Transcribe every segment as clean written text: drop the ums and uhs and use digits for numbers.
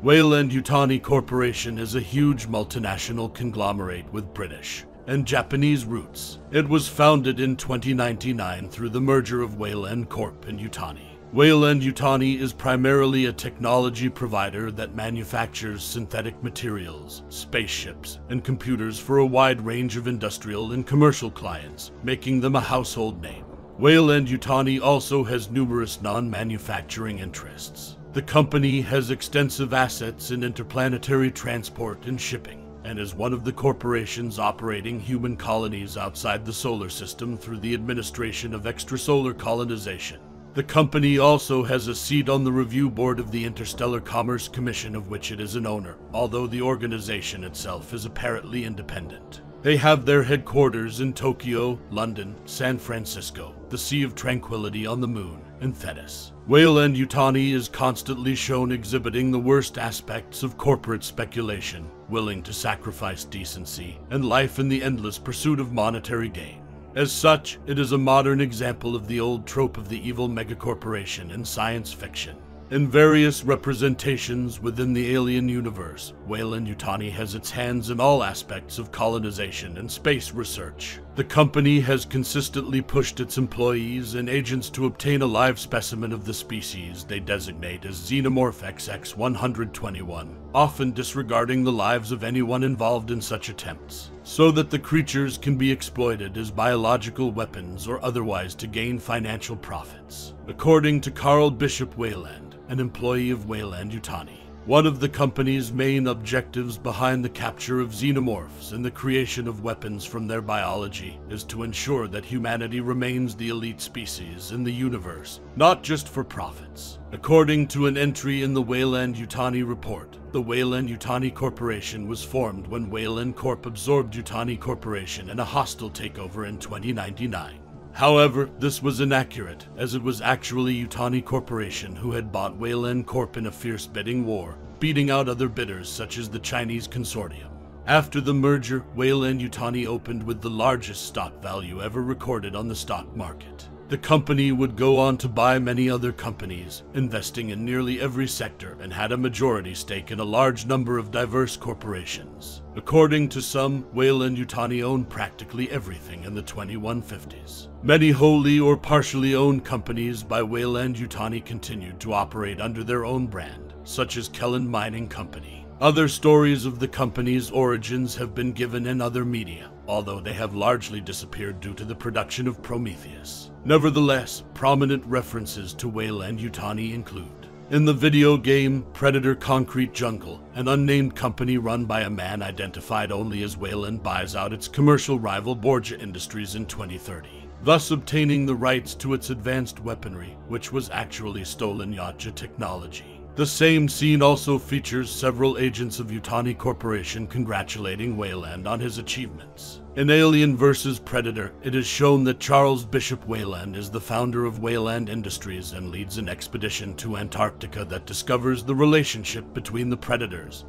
Weyland-Yutani Corporation is a huge multinational conglomerate with British and Japanese roots. It was founded in 2099 through the merger of Weyland Corp and Yutani. Weyland-Yutani is primarily a technology provider that manufactures synthetic materials, spaceships, and computers for a wide range of industrial and commercial clients, making them a household name. Weyland-Yutani also has numerous non-manufacturing interests. The company has extensive assets in interplanetary transport and shipping, and is one of the corporations operating human colonies outside the solar system through the administration of extrasolar colonization. The company also has a seat on the review board of the Interstellar Commerce Commission, of which it is an owner, although the organization itself is apparently independent. They have their headquarters in Tokyo, London, San Francisco, the Sea of Tranquility on the Moon, and Thetis. Weyland-Yutani is constantly shown exhibiting the worst aspects of corporate speculation, willing to sacrifice decency and life in the endless pursuit of monetary gain. As such, it is a modern example of the old trope of the evil megacorporation in science fiction. In various representations within the alien universe, Weyland-Yutani has its hands in all aspects of colonization and space research. The company has consistently pushed its employees and agents to obtain a live specimen of the species they designate as Xenomorph XX-121, often disregarding the lives of anyone involved in such attempts, so that the creatures can be exploited as biological weapons or otherwise to gain financial profits. According to Carl Bishop Weyland, an employee of Weyland-Yutani, one of the company's main objectives behind the capture of xenomorphs and the creation of weapons from their biology is to ensure that humanity remains the elite species in the universe, not just for profits. According to an entry in the Weyland-Yutani report, the Weyland-Yutani Corporation was formed when Weyland Corp absorbed Yutani Corporation in a hostile takeover in 2099. However, this was inaccurate, as it was actually Yutani Corporation who had bought Weyland Corp in a fierce bidding war, beating out other bidders such as the Chinese consortium. After the merger, Weyland-Yutani opened with the largest stock value ever recorded on the stock market. The company would go on to buy many other companies, investing in nearly every sector, and had a majority stake in a large number of diverse corporations. According to some, Weyland-Yutani owned practically everything in the 2150s. Many wholly or partially owned companies by Weyland-Yutani continued to operate under their own brand, such as Kellen Mining Company. Other stories of the company's origins have been given in other media, although they have largely disappeared due to the production of Prometheus. Nevertheless, prominent references to Weyland-Yutani include: in the video game Predator Concrete Jungle, an unnamed company run by a man identified only as Weyland buys out its commercial rival Borgia Industries in 2030, thus obtaining the rights to its advanced weaponry, which was actually stolen Yacha technology. The same scene also features several agents of Yutani Corporation congratulating Weyland on his achievements. In Alien vs. Predator, it is shown that Charles Bishop Weyland is the founder of Weyland Industries and leads an expedition to Antarctica that discovers the relationship between the Predators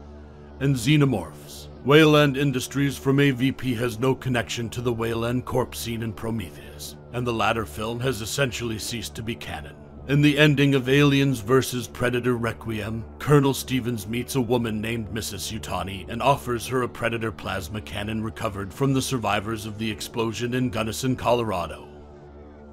and Xenomorphs. Weyland Industries from AVP has no connection to the Weyland Corp seen in Prometheus, and the latter film has essentially ceased to be canon. In the ending of Aliens vs. Predator Requiem, Colonel Stevens meets a woman named Mrs. Yutani and offers her a Predator plasma cannon recovered from the survivors of the explosion in Gunnison, Colorado.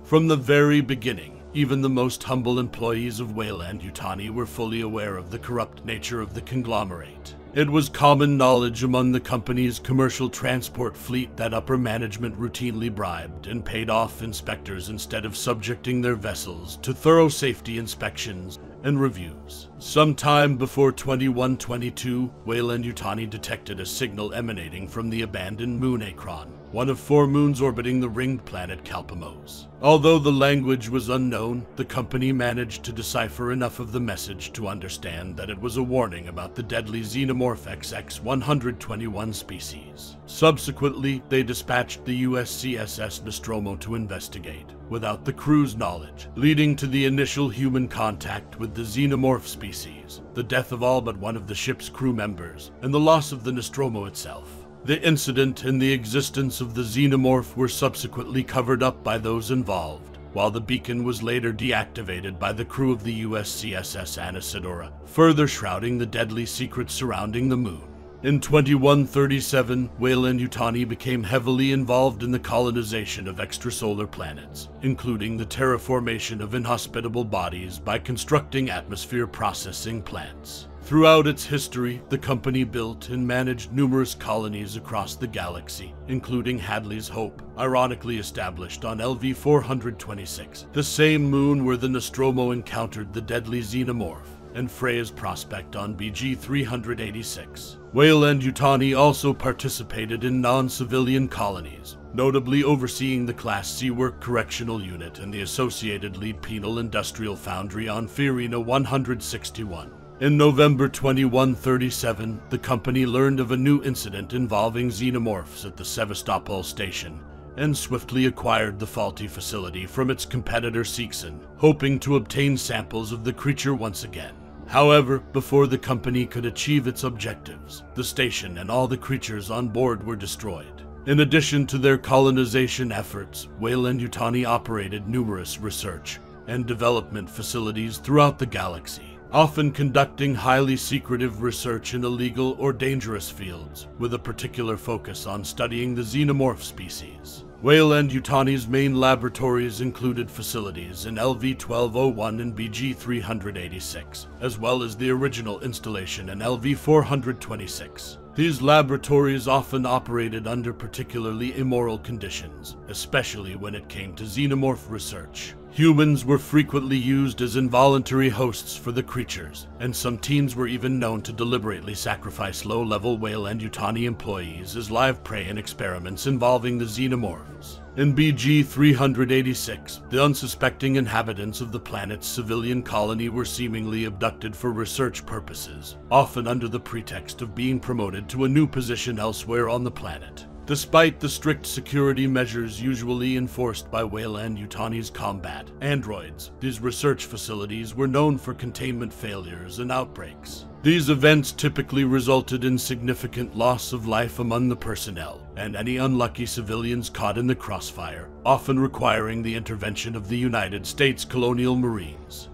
From the very beginning, even the most humble employees of Weyland-Yutani were fully aware of the corrupt nature of the conglomerate. It was common knowledge among the company's commercial transport fleet that upper management routinely bribed and paid off inspectors instead of subjecting their vessels to thorough safety inspections and reviews. Sometime before 2122, Weyland-Yutani detected a signal emanating from the abandoned moon Akron, one of 4 moons orbiting the ringed planet Kalpamos. Although the language was unknown, the company managed to decipher enough of the message to understand that it was a warning about the deadly Xenomorph XX-121 species. Subsequently, they dispatched the USCS Nostromo to investigate, without the crew's knowledge, leading to the initial human contact with the Xenomorph species, the death of all but one of the ship's crew members, and the loss of the Nostromo itself. The incident and the existence of the Xenomorph were subsequently covered up by those involved, while the beacon was later deactivated by the crew of the USCSS Anasidora, further shrouding the deadly secrets surrounding the moon. In 2137, Weyland-Yutani became heavily involved in the colonization of extrasolar planets, including the terraformation of inhospitable bodies by constructing atmosphere processing plants. Throughout its history, the company built and managed numerous colonies across the galaxy, including Hadley's Hope, ironically established on LV-426, the same moon where the Nostromo encountered the deadly xenomorph, and Freya's Prospect on BG-386. Weyland-Yutani also participated in non-civilian colonies, notably overseeing the Class C Work Correctional Unit and the associated Lead Penal Industrial Foundry on Fiorina 161. In November 2137, the company learned of a new incident involving xenomorphs at the Sevastopol station, and swiftly acquired the faulty facility from its competitor Seegson, hoping to obtain samples of the creature once again. However, before the company could achieve its objectives, the station and all the creatures on board were destroyed. In addition to their colonization efforts, Weyland-Yutani operated numerous research and development facilities throughout the galaxy, often conducting highly secretive research in illegal or dangerous fields, with a particular focus on studying the xenomorph species. Weyland-Yutani's main laboratories included facilities in LV-1201 and BG-386, as well as the original installation in LV-426. These laboratories often operated under particularly immoral conditions, especially when it came to xenomorph research. Humans were frequently used as involuntary hosts for the creatures, and some teams were even known to deliberately sacrifice low-level Weyland-Yutani employees as live prey in experiments involving the xenomorphs. In BG-386, the unsuspecting inhabitants of the planet's civilian colony were seemingly abducted for research purposes, often under the pretext of being promoted to a new position elsewhere on the planet. Despite the strict security measures usually enforced by Weyland-Yutani's combat androids, these research facilities were known for containment failures and outbreaks. These events typically resulted in significant loss of life among the personnel, and any unlucky civilians caught in the crossfire, often requiring the intervention of the United States Colonial Marines.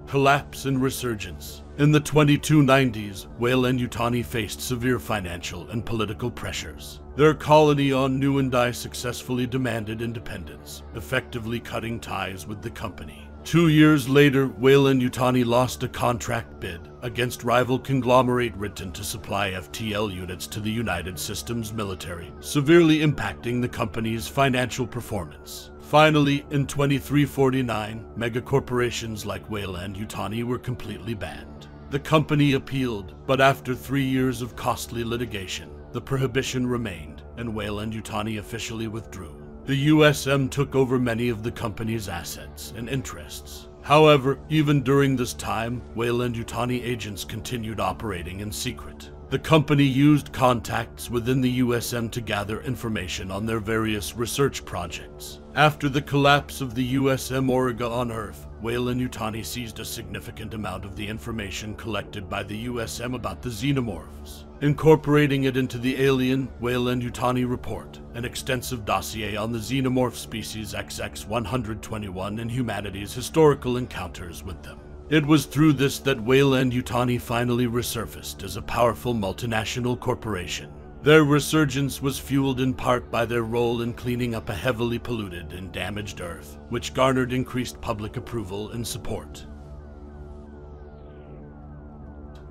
Collapse and Resurgence. In the 2290s, Weyland-Yutani faced severe financial and political pressures. Their colony on Nuendai successfully demanded independence, effectively cutting ties with the company. 2 years later, Weyland-Yutani lost a contract bid against rival conglomerate Ritten to supply FTL units to the United Systems military, severely impacting the company's financial performance. Finally, in 2349, megacorporations like Weyland-Yutani were completely banned. The company appealed, but after 3 years of costly litigation, the prohibition remained, and Weyland-Yutani officially withdrew. The USM took over many of the company's assets and interests. However, even during this time, Weyland-Yutani agents continued operating in secret. The company used contacts within the USM to gather information on their various research projects. After the collapse of the USM Origa on Earth, Weyland-Yutani seized a significant amount of the information collected by the USM about the xenomorphs, incorporating it into the Alien Weyland-Yutani Report, an extensive dossier on the xenomorph species XX-121 and humanity's historical encounters with them. It was through this that Weyland-Yutani finally resurfaced as a powerful multinational corporation. Their resurgence was fueled in part by their role in cleaning up a heavily polluted and damaged Earth, which garnered increased public approval and support.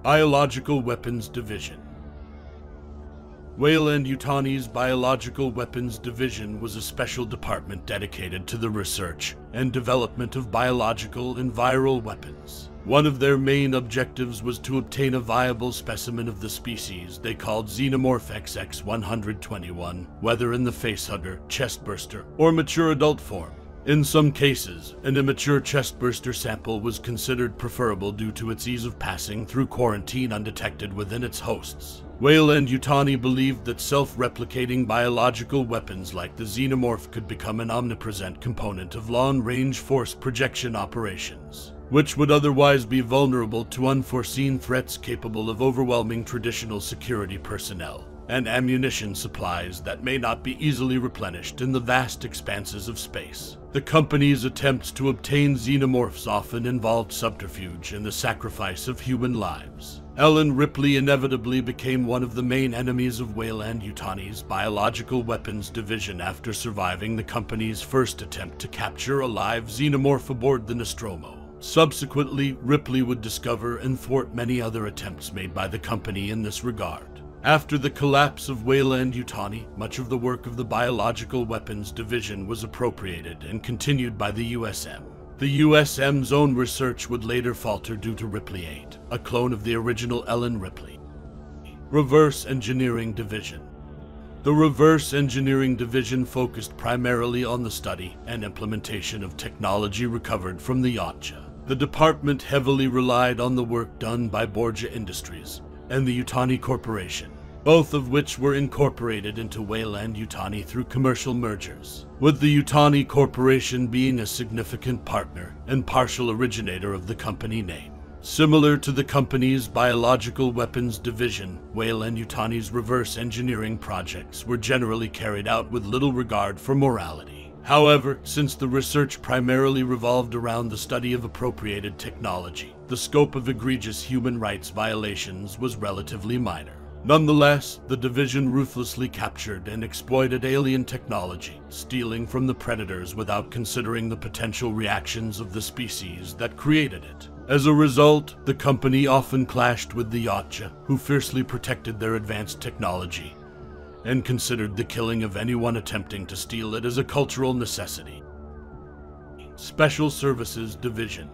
Biological Weapons Division. Weyland-Yutani's Biological Weapons Division was a special department dedicated to the research and development of biological and viral weapons. One of their main objectives was to obtain a viable specimen of the species they called Xenomorph XX-121, whether in the facehugger, chestburster, or mature adult form. In some cases, an immature chestburster sample was considered preferable due to its ease of passing through quarantine undetected within its hosts. Weyland-Yutani believed that self-replicating biological weapons like the xenomorph could become an omnipresent component of long-range force projection operations, which would otherwise be vulnerable to unforeseen threats capable of overwhelming traditional security personnel and ammunition supplies that may not be easily replenished in the vast expanses of space. The company's attempts to obtain xenomorphs often involved subterfuge and the sacrifice of human lives. Ellen Ripley inevitably became one of the main enemies of Weyland-Yutani's biological weapons division after surviving the company's first attempt to capture a live xenomorph aboard the Nostromo. Subsequently, Ripley would discover and thwart many other attempts made by the company in this regard. After the collapse of Weyland-Yutani, much of the work of the Biological Weapons Division was appropriated and continued by the USM. The USM's own research would later falter due to Ripley 8, a clone of the original Ellen Ripley. Reverse Engineering Division. The Reverse Engineering Division focused primarily on the study and implementation of technology recovered from the Yachtja. The department heavily relied on the work done by Borgia Industries and the Yutani Corporation, both of which were incorporated into Weyland-Yutani through commercial mergers, with the Yutani Corporation being a significant partner and partial originator of the company name. Similar to the company's Biological Weapons Division, Weyland-Yutani's reverse engineering projects were generally carried out with little regard for morality. However, since the research primarily revolved around the study of appropriated technology, the scope of egregious human rights violations was relatively minor. Nonetheless, the division ruthlessly captured and exploited alien technology, stealing from the predators without considering the potential reactions of the species that created it. As a result, the company often clashed with the Yachtja, who fiercely protected their advanced technology and considered the killing of anyone attempting to steal it as a cultural necessity. Special Services Division.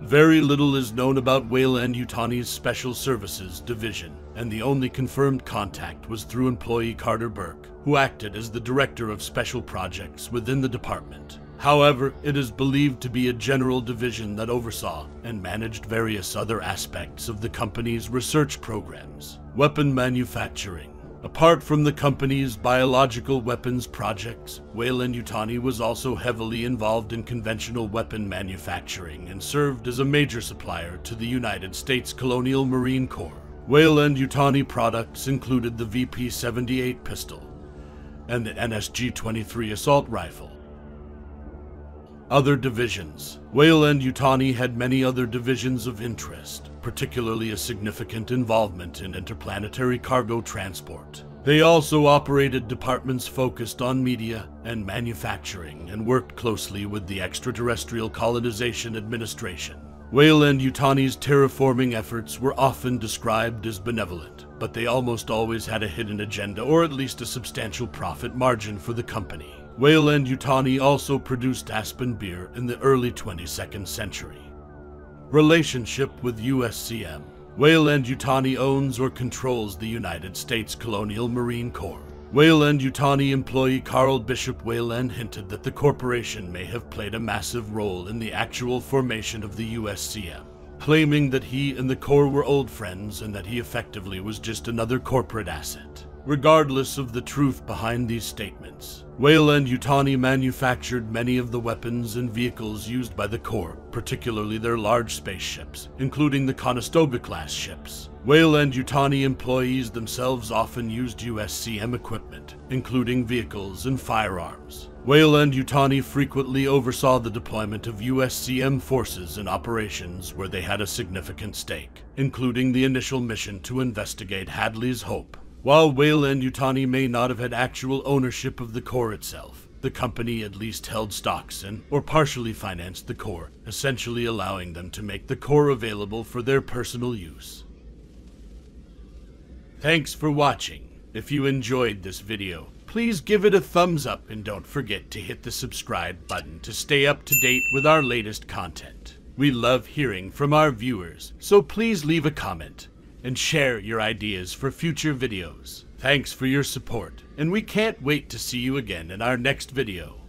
Very little is known about Weyland-Yutani's Special Services Division, and the only confirmed contact was through employee Carter Burke, who acted as the director of special projects within the department. However, it is believed to be a general division that oversaw and managed various other aspects of the company's research programs. Weapon manufacturing. Apart from the company's biological weapons projects, Weyland-Yutani was also heavily involved in conventional weapon manufacturing and served as a major supplier to the United States Colonial Marine Corps. Weyland-Yutani products included the VP-78 pistol and the NSG-23 assault rifle. Other divisions. Weyland-Yutani had many other divisions of interest, particularly a significant involvement in interplanetary cargo transport. They also operated departments focused on media and manufacturing and worked closely with the Extraterrestrial Colonization Administration. Weyland-Yutani's terraforming efforts were often described as benevolent, but they almost always had a hidden agenda or at least a substantial profit margin for the company. Weyland-Yutani also produced Aspen beer in the early 22nd century. Relationship with USCM. Weyland-Yutani owns or controls the United States Colonial Marine Corps. Weyland-Yutani employee Carl Bishop Weyland hinted that the corporation may have played a massive role in the actual formation of the USCM, claiming that he and the Corps were old friends and that he effectively was just another corporate asset. Regardless of the truth behind these statements, Weyland-Yutani manufactured many of the weapons and vehicles used by the Corps, particularly their large spaceships, including the Conestoga-class ships. Weyland-Yutani employees themselves often used USCM equipment, including vehicles and firearms. Weyland-Yutani frequently oversaw the deployment of USCM forces in operations where they had a significant stake, including the initial mission to investigate Hadley's Hope. While Weyland-Yutani may not have had actual ownership of the Corps itself, the company at least held stocks in or partially financed the Corps, essentially allowing them to make the Corps available for their personal use. Thanks for watching. If you enjoyed this video, please give it a thumbs up and don't forget to hit the subscribe button to stay up to date with our latest content. We love hearing from our viewers, so please leave a comment and share your ideas for future videos. Thanks for your support, and we can't wait to see you again in our next video.